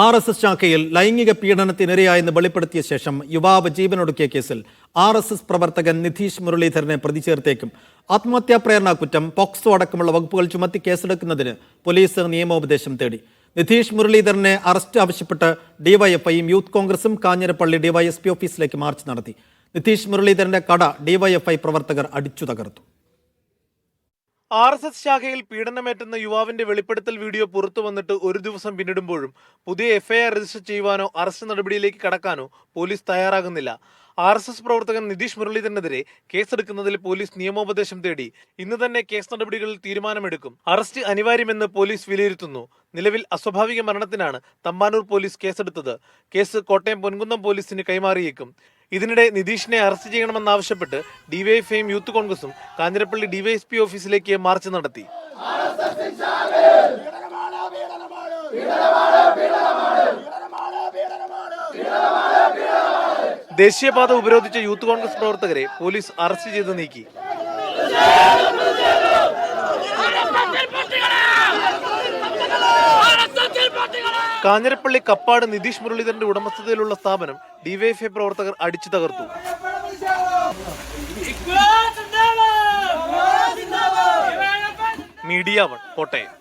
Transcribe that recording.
RSS ശാഖയിൽ ലൈംഗിക പീഡനത്തിനിരയായെന്ന് വെളിപ്പെടുത്തിയ ശേഷം യുവാവ് ജീവനൊടുക്കിയ കേസിൽ RSS പ്രവർത്തകൻ നിതീഷ് മുരളീധരനെ പ്രതി ചേർത്തേക്കും. ആത്മഹത്യാ പ്രേരണ കുറ്റം, പോക്സോ അടക്കമുള്ള വകുപ്പുകൾ ചുമത്തി കേസെടുക്കുന്നതിന് പോലീസ് നിയമോപദേശം തേടി. നിതീഷ് മുരളീധരനെ അറസ്റ്റ് ആവശ്യപ്പെട്ട് ഡിവൈഎഫ്ഐയും യൂത്ത് കോൺഗ്രസും കാഞ്ഞിരപ്പള്ളി ഡിവൈഎസ്പി ഓഫീസിലേക്ക് മാർച്ച് നടത്തി. നിതീഷ് മുരളീധരന്റെ കട ഡിവൈഎഫ്ഐ പ്രവർത്തകർ അടിച്ചു തകർത്തു. RSS ശാഖയിൽ പീഡനമേറ്റുന്ന യുവാവിന്റെ വെളിപ്പെടുത്തൽ വീഡിയോ പുറത്തു വന്നിട്ട് ഒരു ദിവസം പിന്നിടുമ്പോഴും പുതിയ FIR രജിസ്റ്റർ ചെയ്യുവാനോ അറസ്റ്റ് നടപടിയിലേക്ക് കടക്കാനോ പോലീസ് തയ്യാറാകുന്നില്ല. RSS പ്രവർത്തകൻ നിതീഷ് മുരളീധരനെതിരെ കേസെടുക്കുന്നതിൽ പോലീസ് നിയമോപദേശം തേടി. ഇന്ന് തന്നെ കേസ് നടപടികളിൽ തീരുമാനമെടുക്കും. അറസ്റ്റ് അനിവാര്യമെന്ന് പോലീസ് വിലയിരുത്തുന്നു. നിലവിൽ അസ്വാഭാവിക മരണത്തിനാണ് തമ്പാനൂർ പോലീസ് കേസെടുത്തത്. കേസ് കോട്ടയം പൊൻകുന്നം പോലീസിന് കൈമാറിയേക്കും. ഇതിനിടെ നിതീഷിനെ അറസ്റ്റ് ചെയ്യണമെന്നാവശ്യപ്പെട്ട് ഡിവൈഎഫ്ഐയും യൂത്ത് കോൺഗ്രസും കാഞ്ഞിരപ്പള്ളി ഡിവൈഎസ്പി ഓഫീസിലേക്ക് മാർച്ച് നടത്തി. ദേശീയപാത ഉപരോധിച്ച യൂത്ത് കോൺഗ്രസ് പ്രവർത്തകരെ പോലീസ് അറസ്റ്റ് ചെയ്ത് നീക്കി. കാഞ്ഞിരപ്പള്ളി കപ്പാട് നിതീഷ് മുരളീധരന്റെ ഉടമസ്ഥതയിലുള്ള സ്ഥാപനം ഡിവൈഎഫ്ഐ പ്രവർത്തകർ അടിച്ചു തകർത്തു. മീഡിയ 1 കോട്ടയം.